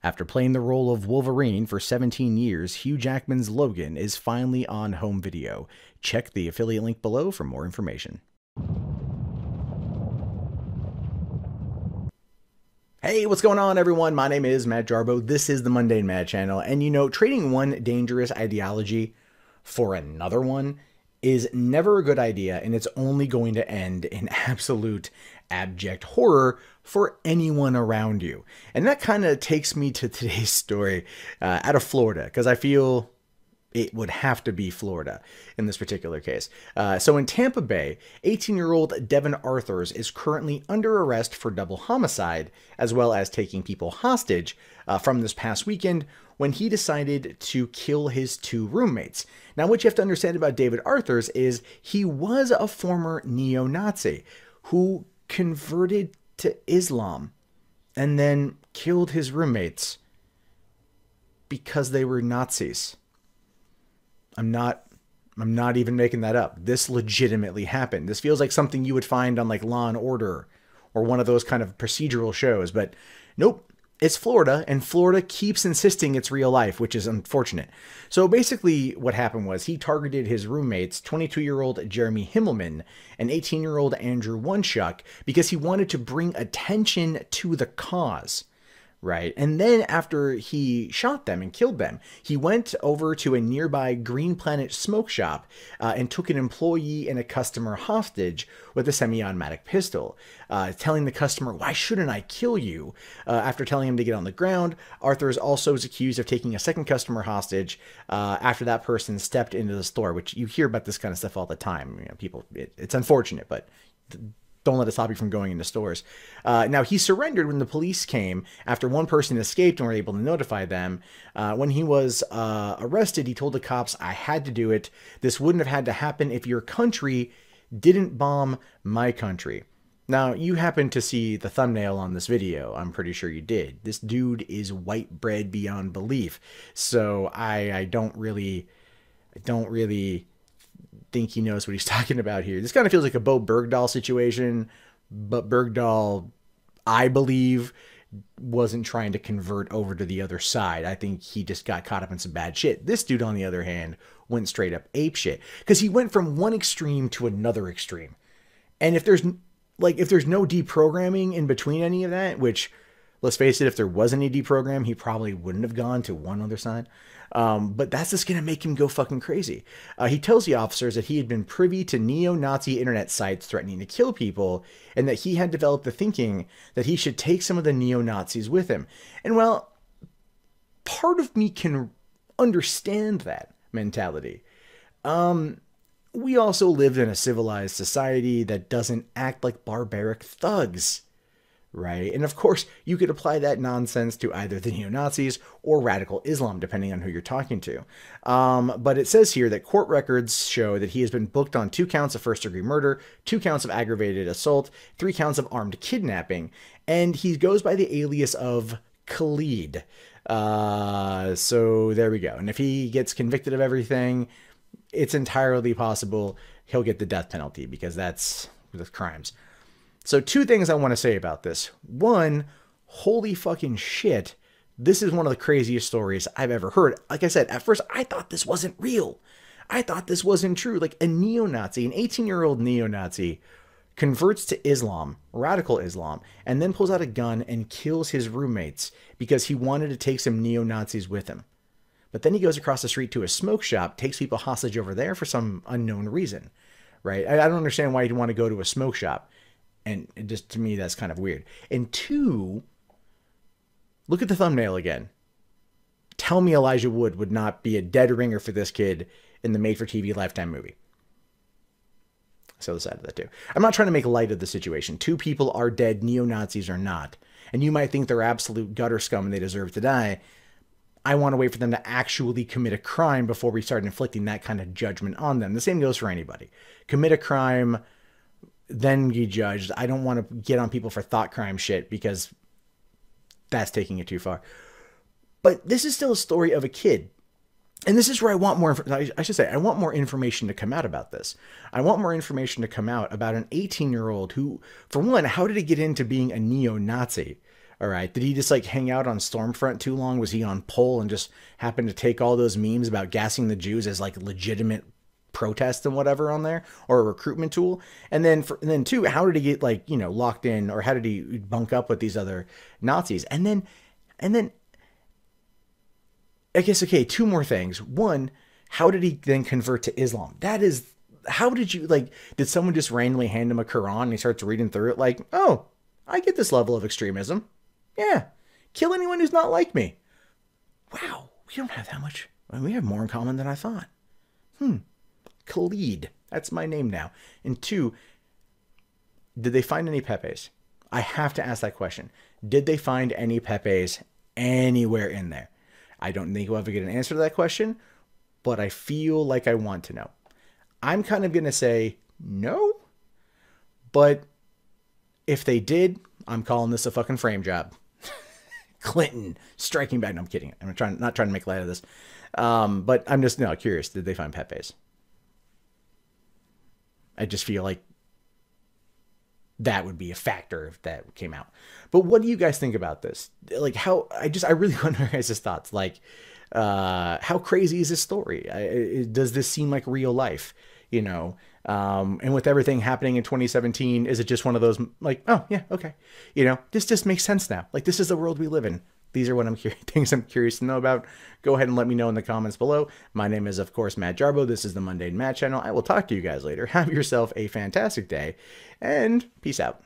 After playing the role of Wolverine for 17 years, Hugh Jackman's Logan is finally on home video. Check the affiliate link below for more information. Hey, what's going on, everyone? My name is Matt Jarbo. This is the Mundane Mad channel. And you know, trading one dangerous ideology for another one is never a good idea, and it's only going to end in absolute abject horror for anyone around you. And that kind of takes me to today's story out of Florida, because I feel it would have to be Florida in this particular case. So in Tampa Bay, 18-year-old Devin Arthurs is currently under arrest for double homicide, as well as taking people hostage from this past weekend when he decided to kill his two roommates. Now, what you have to understand about David Arthurs is he was a former neo-Nazi who converted to Islam and then killed his roommates because they were Nazis. I'm not even making that up. This legitimately happened. This feels like something you would find on like Law and Order or one of those kind of procedural shows, but nope. It's Florida, and Florida keeps insisting it's real life, which is unfortunate. So basically what happened was he targeted his roommates, 22-year-old Jeremy Himmelman and 18-year-old Andrew Onechuk, because he wanted to bring attention to the cause. Right. And then after he shot them and killed them, he went over to a nearby Green Planet smoke shop and took an employee and a customer hostage with a semi-automatic pistol, telling the customer, "Why shouldn't I kill you?" After telling him to get on the ground, Arthurs also was accused of taking a second customer hostage after that person stepped into the store, which you hear about this kind of stuff all the time. You know, people, it's unfortunate, but don't let it stop you from going into stores. Now, he surrendered when the police came after one person escaped and were able to notify them. When he was arrested, he told the cops, "I had to do it. This wouldn't have had to happen if your country didn't bomb my country." Now, you happen to see the thumbnail on this video. I'm pretty sure you did. This dude is white bread beyond belief. So I don't really think he knows what he's talking about here. This kind of feels like a Bo Bergdahl situation, but Bergdahl, I believe, wasn't trying to convert over to the other side. I think he just got caught up in some bad shit. This dude, on the other hand, went straight up ape shit, because he went from one extreme to another extreme. And if there's no deprogramming in between any of that, which, let's face it, if there was any deprogram, he probably wouldn't have gone to one other side. But that's just going to make him go fucking crazy. He tells the officers that he had been privy to neo-Nazi internet sites threatening to kill people, and that he had developed the thinking that he should take some of the neo-Nazis with him. And well, part of me can understand that mentality. We also lived in a civilized society that doesn't act like barbaric thugs. Right? And of course, you could apply that nonsense to either the neo-Nazis or radical Islam, depending on who you're talking to. But it says here that court records show that he has been booked on 2 counts of first-degree murder, 2 counts of aggravated assault, 3 counts of armed kidnapping, and he goes by the alias of Khalid. So there we go. And if he gets convicted of everything, it's entirely possible he'll get the death penalty, because that's the crimes. So 2 things I want to say about this. One, holy fucking shit. This is one of the craziest stories I've ever heard. Like I said, at first I thought this wasn't real. I thought this wasn't true. Like a neo-Nazi, an 18-year-old neo-Nazi converts to Islam, radical Islam, and then pulls out a gun and kills his roommates because he wanted to take some neo-Nazis with him. But then he goes across the street to a smoke shop, takes people hostage over there for some unknown reason, right? I don't understand why you'd want to go to a smoke shop. And just, to me, that's kind of weird. And 2, look at the thumbnail again. Tell me Elijah Wood would not be a dead ringer for this kid in the made-for-TV Lifetime movie. So the side of that too. I'm not trying to make light of the situation. 2 people are dead, neo-Nazis are not. And you might think they're absolute gutter scum and they deserve to die. I want to wait for them to actually commit a crime before we start inflicting that kind of judgment on them. The same goes for anybody. Commit a crime, then be judged. I don't want to get on people for thought crime shit, because that's taking it too far. But this is still a story of a kid. And this is where I want more, I should say, I want more information to come out about this. I want more information to come out about an 18-year-old who, for one, how did he get into being a neo-Nazi? All right. Did he just like hang out on Stormfront too long? Was he on poll and just happened to take all those memes about gassing the Jews as like legitimate protest and whatever on there, or a recruitment tool? And then two, how did he get like, you know, locked in, or how did he bunk up with these other Nazis? And then I guess, okay, two more things. One, how did he then convert to Islam? That is, how did you, like, did someone just randomly hand him a Quran and he starts reading through it like, oh, I get this level of extremism. Yeah. Kill anyone who's not like me. Wow. We don't have that much. I mean, we have more in common than I thought. Khalid. That's my name now. And two, did they find any Pepes? I have to ask that question. Did they find any Pepes anywhere in there? I don't think we'll ever get an answer to that question, but I feel like I want to know. I'm kind of going to say no, but if they did, I'm calling this a fucking frame job. Clinton striking back. No, I'm kidding. I'm not trying to make light of this. But I'm just curious. Did they find Pepes? I just feel like that would be a factor if that came out. But what do you guys think about this? Like, how I really wonder your guys' thoughts. Like, how crazy is this story? Does this seem like real life? You know, and with everything happening in 2017, is it just one of those like, oh yeah, okay, you know, this just makes sense now. Like, this is the world we live in. These are what things I'm curious to know about. Go ahead and let me know in the comments below. My name is, of course, Matt Jarbo. This is the Mundane Matt channel. I will talk to you guys later. Have yourself a fantastic day, and peace out.